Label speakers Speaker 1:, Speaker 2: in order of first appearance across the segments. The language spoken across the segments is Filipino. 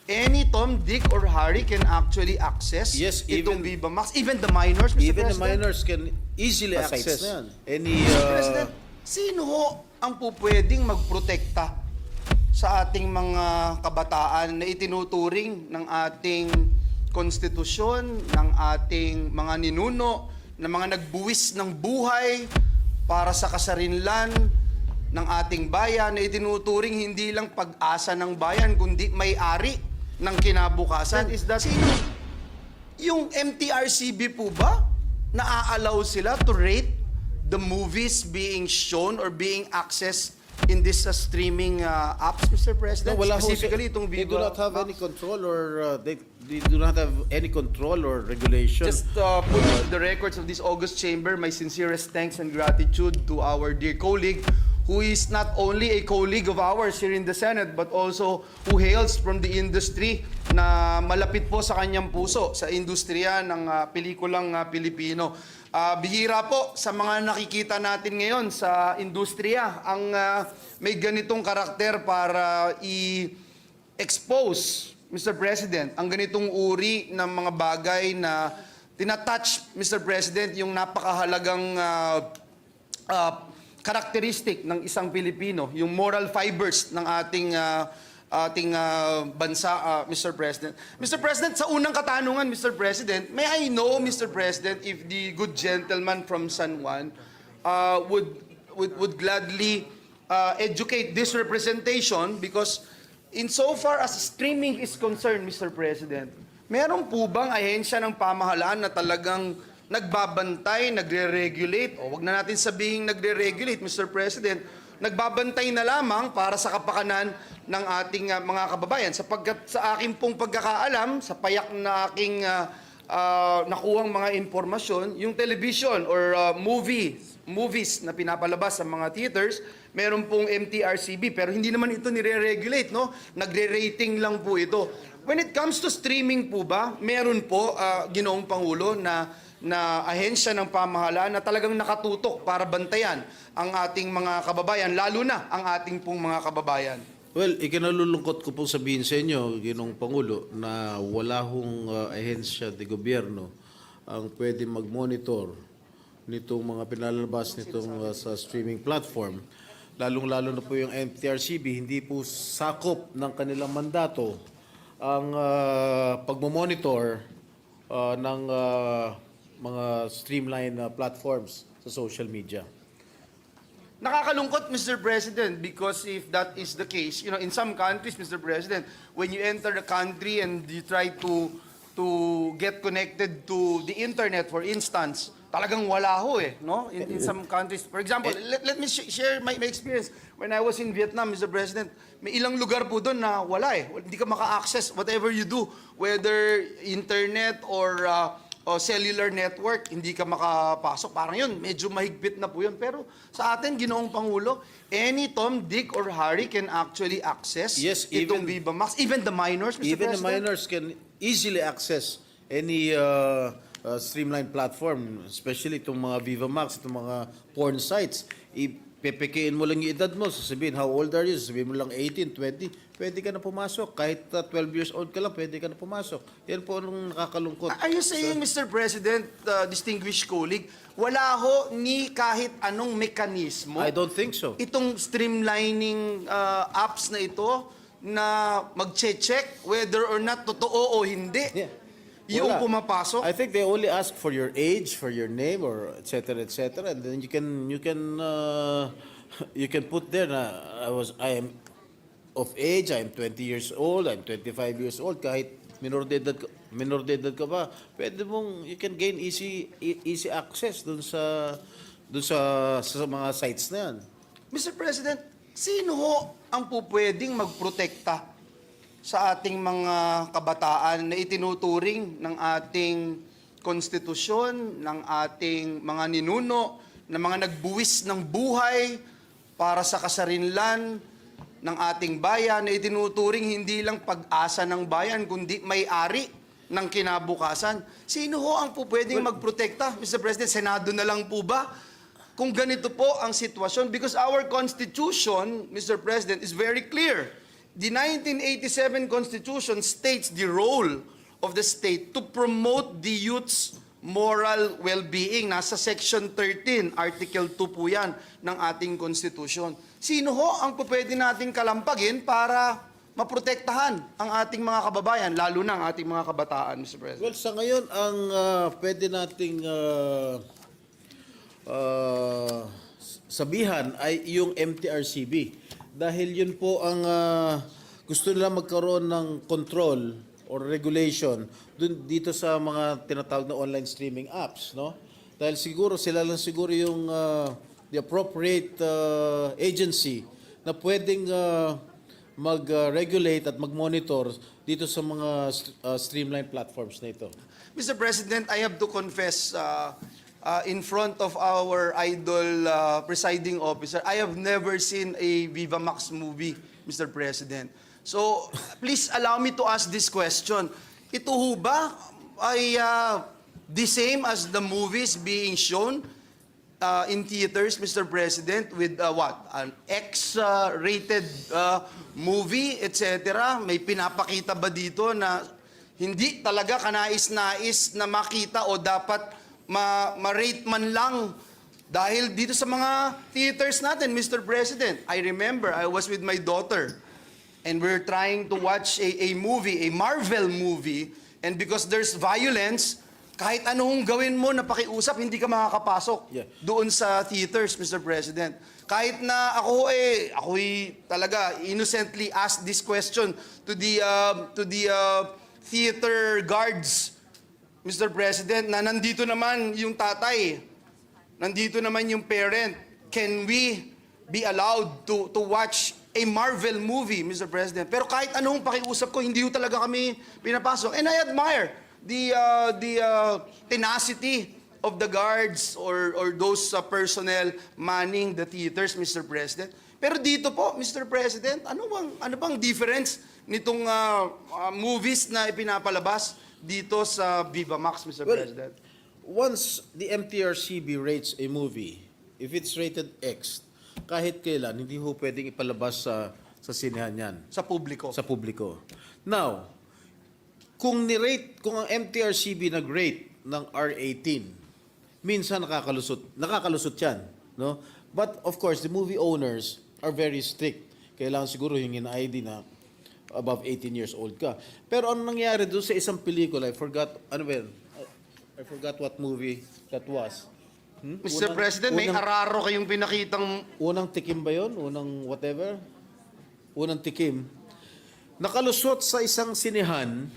Speaker 1: any Tom, Dick, or Harry can actually access
Speaker 2: Yes,
Speaker 1: itong
Speaker 2: even-
Speaker 1: Viva Max. Even the minors, Mr.
Speaker 2: Even the
Speaker 1: President.
Speaker 2: minors can easily
Speaker 3: Sites
Speaker 2: access
Speaker 3: na yan.
Speaker 2: any
Speaker 1: Mr. President, sino ho ang pupwedeng magprotekta sa ating mga kabataan na itinuturing ng ating konstitusyon, ng ating mga ninuno, na mga nagbuwis ng buhay para sa kasarinlan ng ating bayan, na itinuturing hindi lang pag-asa ng bayan, kundi may-ari ng kinabukasan? Is that sino? Yung MTRCB po ba, naa-allow sila to rate the movies being shown or being accessed in this streaming apps, Mr. President?
Speaker 2: No, wala ho
Speaker 1: Specifically, itong
Speaker 2: they do
Speaker 1: Viva
Speaker 2: not have
Speaker 1: Max.
Speaker 2: any control or they do not have any control or regulation.
Speaker 1: Just put into the records of this August Chamber my sincerest thanks and gratitude to our dear colleague, who is not only a colleague of ours here in the Senate, but also who hails from the industry, na malapit po sa kanyang puso, sa industriya ng pelikulang Pilipino. Bihira po sa mga nakikita natin ngayon sa industriya ang may ganitong karakter para i-expose, Mr. President, ang ganitong uri ng mga bagay na tinatouch, Mr. President, yung napakahalagang karakteristik ng isang Pilipino, yung moral fibers ng ating bansa, Mr. President. Mr. President, sa unang katanungan, Mr. President, may I know, Mr. President, if the good gentleman from San Juan would gladly educate this representation, because insofar as streaming is concerned, Mr. President, meron po bang ahensya ng pamahalaan na talagang nagbabantay, nagre-regulate, o wag na natin sabihin nagre-regulate, Mr. President, nagbabantay na lamang para sa kapakanan ng ating mga kababayan? Sapagkat sa aking pong pagkakaalam, sa payak na aking nakuhang mga impormasyon, yung television or movies na pinapalabas sa mga theaters, meron pong MTRCB, pero hindi naman ito nire-regulate, no? Nagre-rating lang po ito. When it comes to streaming po ba, meron po, Ginoong Pangulo, na ahensya ng pamahalaan na talagang nakatutok para bantayan ang ating mga kababayan, lalo na ang ating pong mga kababayan?
Speaker 2: Well, ikinalulungkot ko pong sabihin sa inyo, Ginong Pangulo, na wala hong ahensya de gobyerno ang pwede mag-monitor nitong mga pinalalabas nitong sa streaming platform. Lalong-lalo na po yung MTRCB, hindi po sakop ng kanilang mandato ang pagmamonitor ng mga streamline platforms sa social media.
Speaker 1: Nakakalungkot, Mr. President, because if that is the case, in some countries, Mr. President, when you enter the country and you try to get connected to the internet, for instance, talagang wala ho no? In some countries. For example, let me share my experience. When I was in Vietnam, Mr. President, may ilang lugar po doon na wala Hindi ka maka-access whatever you do, whether internet or cellular network, hindi ka makapasok. Parang yun, medyo mahigpit na po yun. Pero sa atin, Ginoong Pangulo, any Tom, Dick, or Harry can actually access itong Viva Max. Even the minors, Mr.
Speaker 2: Even
Speaker 1: President.
Speaker 2: the minors can easily access any streamline platform, especially itong mga Viva Max, itong mga porn sites. Ipepekein mo lang yung edad mo, sasabihin, how old are you? Sasabihin mo lang 18, 20, pwede ka na pumasok. Kahit 12 years old ka lang, pwede ka na pumasok. Yan po ang nakakalungkot.
Speaker 1: Are you saying, Mr. President, distinguished colleague, wala ho ni kahit anong mekanismo
Speaker 2: I don't think so.
Speaker 1: itong streamlining apps na ito na mag-check whether or not totoo o hindi yung
Speaker 2: Wala.
Speaker 1: pumapasok?
Speaker 2: I think they only ask for your age, for your name, or etc. And then you can put there na I am of age, I am 20 years old, I'm 25 years old, kahit minor de edad ka ba, pwede mong you can gain easy access dun sa mga sites na yan.
Speaker 1: Mr. President, sino ho ang pupwedeng magprotekta sa ating mga kabataan na itinuturing ng ating konstitusyon, ng ating mga ninuno, na mga nagbuwis ng buhay para sa kasarinlan ng ating bayan, na itinuturing hindi lang pag-asa ng bayan, kundi may-ari ng kinabukasan? Sino ho ang pupwedeng magprotekta, Mr. President? Senado na lang po ba? Kung ganito po ang sitwasyon, because our Constitution, Mr. President, is very clear. The 1987 Constitution states the role of the state to promote the youth's moral well-being. Nasa Section 13, Article 2 po yan ng ating Constitution. Sino ho ang pwede nating kalampagin para maprotektahan ang ating mga kababayan, lalo na ang ating mga kabataan, Mr. President?
Speaker 2: Well, sa ngayon, ang pwede nating sabihan ay yung MTRCB. Dahil yun po ang gusto nila magkaroon ng control or regulation dito sa mga tinatawag na online streaming apps, no? Dahil siguro sila lang siguro yung the appropriate agency na pwedeng mag-regulate at mag-monitor dito sa mga streamline platforms na ito.
Speaker 1: Mr. President, I have to confess in front of our idol presiding officer, I have never seen a Viva Max movie, Mr. President. So, please allow me to ask this question. Ito ho ba ay the same as the movies being shown in theaters, Mr. President, with what? An X-rated movie, etc.? May pinapakita ba dito na hindi talaga kanais-nais na makita o dapat ma-rate man lang? Dahil dito sa mga theaters natin, Mr. President, I remember I was with my daughter and we're trying to watch a movie, a Marvel movie, and because there's violence, kahit anong gawin mo na pakiusap, hindi ka makakapasok doon sa theaters, Mr. President. Kahit na ako'y talaga innocently asked this question to the theater guards, Mr. President, na nandito naman yung tatay, nandito naman yung parent. Can we be allowed to watch a Marvel movie, Mr. President? Pero kahit anong pakiusap ko, hindi ko talaga kami pinapasok. And I admire the tenacity of the guards or those personnel manning the theaters, Mr. President. Pero dito po, Mr. President, ano bang difference nitong movies na ipinapalabas dito sa Viva Max, Mr. President?
Speaker 2: Once the MTRCB rates a movie, if it's rated X, kahit kailan, hindi ho pwedeng ipalabas sa sinehan yan.
Speaker 1: Sa publiko.
Speaker 2: Sa publiko. Now, kung ang MTRCB nag-rate ng R18, minsan nakakalusot yan, no? But of course, the movie owners are very strict. Kailangan siguro hingin ID na above 18 years old ka. Pero ano nangyari doon sa isang pelikula, I forgot what movie that was.
Speaker 1: Mr. President, may araro kayong pinakitang...
Speaker 2: Unang tikim ba yun? Unang whatever? Unang tikim. Nakalusot sa isang sinehan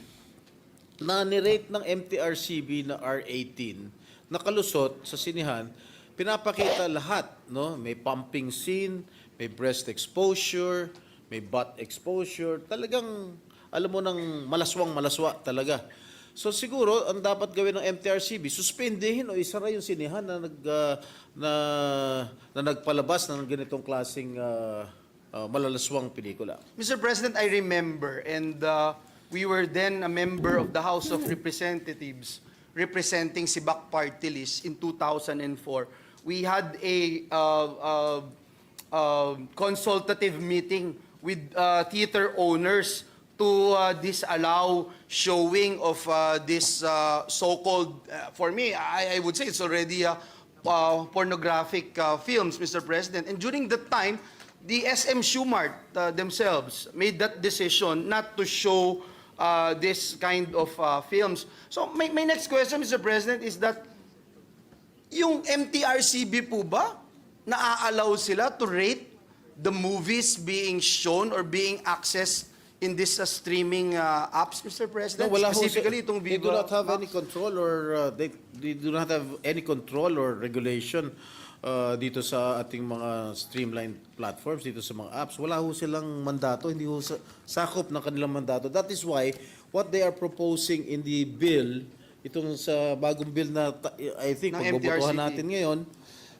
Speaker 2: na nirate ng MTRCB na R18. Nakalusot sa sinehan, pinapakita lahat, no? May pumping scene, may breast exposure, may butt exposure. Talagang, alam mo, nang malaswa talaga. So siguro ang dapat gawin ng MTRCB, suspendehin o isara yung sinehan na nagpalabas ng ganitong klaseng malalaswang pelikula.
Speaker 1: Mr. President, I remember, and we were then a member of the House of Representatives representing Sibak Party List in 2004. We had a consultative meeting with theater owners to disallow showing of this so-called, for me, I would say it's already pornographic films, Mr. President. And during that time, the SM Schumart themselves made that decision not to show this kind of films. So my next question, Mr. President, is that yung MTRCB po ba naa-allow sila to rate the movies being shown or being accessed in this streaming apps, Mr. President?
Speaker 2: No, wala
Speaker 1: Specifically, itong
Speaker 2: they
Speaker 1: Viva
Speaker 2: do not have
Speaker 1: Max?
Speaker 2: any control or they do not have any control or regulation dito sa ating mga streamlined platforms, dito sa mga apps. Wala ho silang mandato, hindi ho sakop ng kanilang mandato. That is why what they are proposing in the bill, itong sa bagong bill na I think
Speaker 1: Ng
Speaker 2: pagbobotohan
Speaker 1: MTRCB.
Speaker 2: natin ngayon,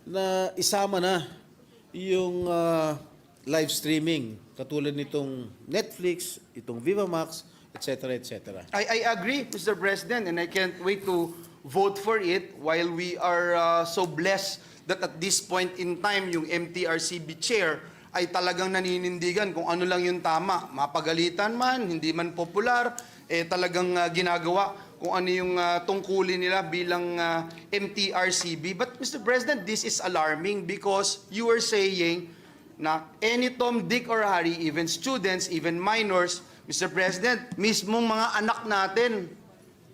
Speaker 2: na isama na yung live streaming katulad nitong Netflix, itong Viva Max, etc. etc.
Speaker 1: I agree, Mr. President, and I can't wait to vote for it while we are so blessed that at this point in time, yung MTRCB chair ay talagang naninindigan kung ano lang yung tama. Mapagalitan man, hindi man popular, talagang ginagawa kung ano yung tungkulin nila bilang MTRCB. But Mr. President, this is alarming because you are saying na any Tom, Dick, or Harry, even students, even minors, Mr. President, mismong mga anak natin,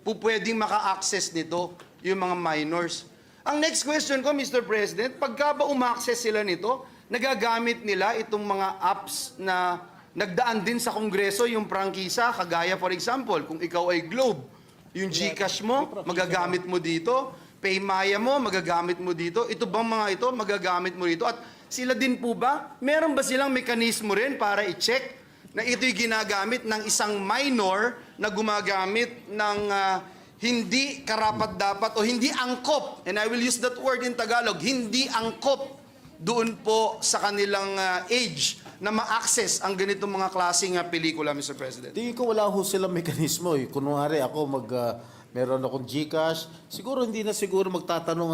Speaker 1: pwedeng maka-access nito, yung mga minors. Ang next question ko, Mr. President, pagka ba uma-access sila nito, nagagamit nila itong mga apps na nagdaan din sa Kongreso, yung prangkisa, kagaya for example, kung ikaw ay Globe, yung GCash mo, magagamit mo dito, Paymaya mo, magagamit mo dito, ito bang mga ito, magagamit mo dito, at sila din po ba, meron ba silang mekanismo rin para i-check na ito'y ginagamit ng isang minor na gumagamit ng hindi karapat-dapat o hindi angkop, and I will use that word in Tagalog, hindi angkop doon po sa kanilang age na ma-access ang ganitong mga klaseng pelikula, Mr. President?
Speaker 2: Tingin ko wala ho silang mekanismo. Kunwari ako meron akong GCash, siguro hindi na siguro magtatanong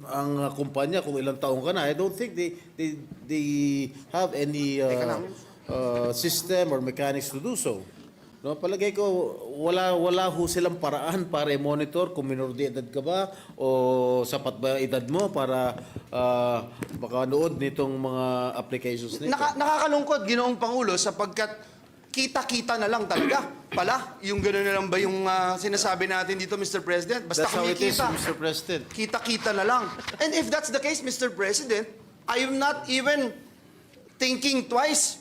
Speaker 2: ang kumpanya kung ilang taong ka na. I don't think they have any system or mechanics to do so. No, palagay ko wala ho silang paraan para i-monitor kung minor de edad ka ba o sapat ba edad mo para makanood nitong mga applications nito.
Speaker 1: Nakakalungkot, Ginoong Pangulo, sapagkat kita-kita na lang talaga pala. Yung gano'n na lang ba yung sinasabi natin dito, Mr. President? Basta
Speaker 2: That's how it is,
Speaker 1: kumikita.
Speaker 2: Mr. President.
Speaker 1: Kita-kita na lang. And if that's the case, Mr. President, I am not even thinking twice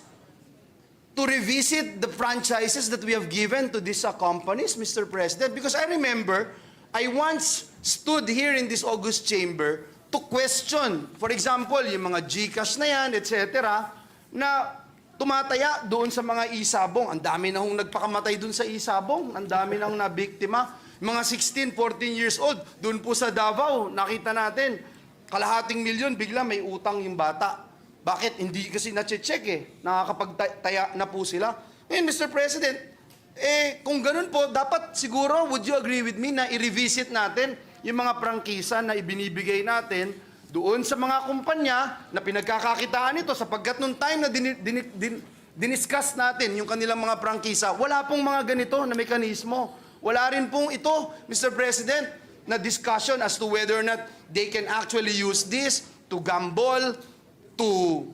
Speaker 1: to revisit the franchises that we have given to these companies, Mr. President. Because I remember, I once stood here in this August chamber to question, for example, yung mga GCash na yan, etc., na tumataya doon sa mga isabong. Ang dami na hong nagpakamatay doon sa isabong. Ang dami na hong nabiktima. Mga 16, 14 years old, doon po sa Davao, nakita natin, kalahating milyon, bigla may utang yung bata. Bakit? Hindi kasi na-check nakakapagtaya na po sila. Ngayon, Mr. President, kung ganun po, dapat siguro, would you agree with me na i-revisit natin yung mga prangkisa na ibinibigay natin doon sa mga kumpanya na pinagkakakitaan ito sapagkat nung time na diniscuss natin yung kanilang mga prangkisa, wala pong mga ganito na mekanismo. Wala rin pong ito, Mr. President, na discussion as to whether or not they can actually use this to gamble, to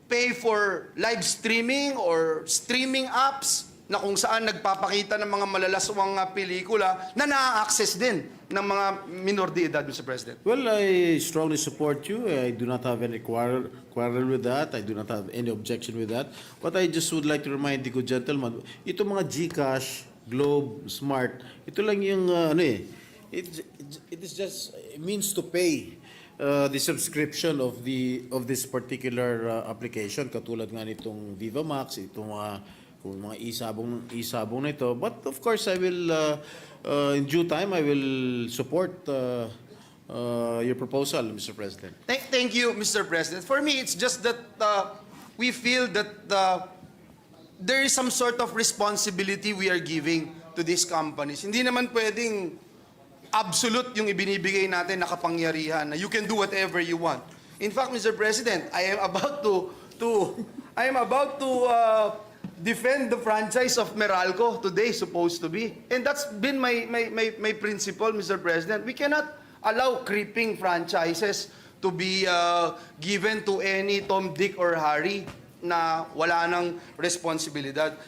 Speaker 1: pay for live streaming or streaming apps na kung saan nagpapakita ng mga malalaswang pelikula na na-access din ng mga minor de edad, Mr. President.
Speaker 2: Well, I strongly support you. I do not have any quarrel with that. I do not have any objection with that. But I just would like to remind the good gentleman, ito mga GCash, Globe, Smart, ito lang yung it is just a means to pay the subscription of this particular application, katulad nga nitong Viva Max, itong kung mga isabong na ito. But of course, I will in due time I will support your proposal, Mr. President.
Speaker 1: Thank you, Mr. President. For me, it's just that we feel that there is some sort of responsibility we are giving to these companies. Hindi naman pwedeng absolute yung ibinibigay natin na kapangyarihan na you can do whatever you want. In fact, Mr. President, I am about to defend the franchise of Meralco today, supposed to be. And that's been my principle, Mr. President. We cannot allow creeping franchises to be given to any Tom, Dick, or Harry na wala ng responsibilidad.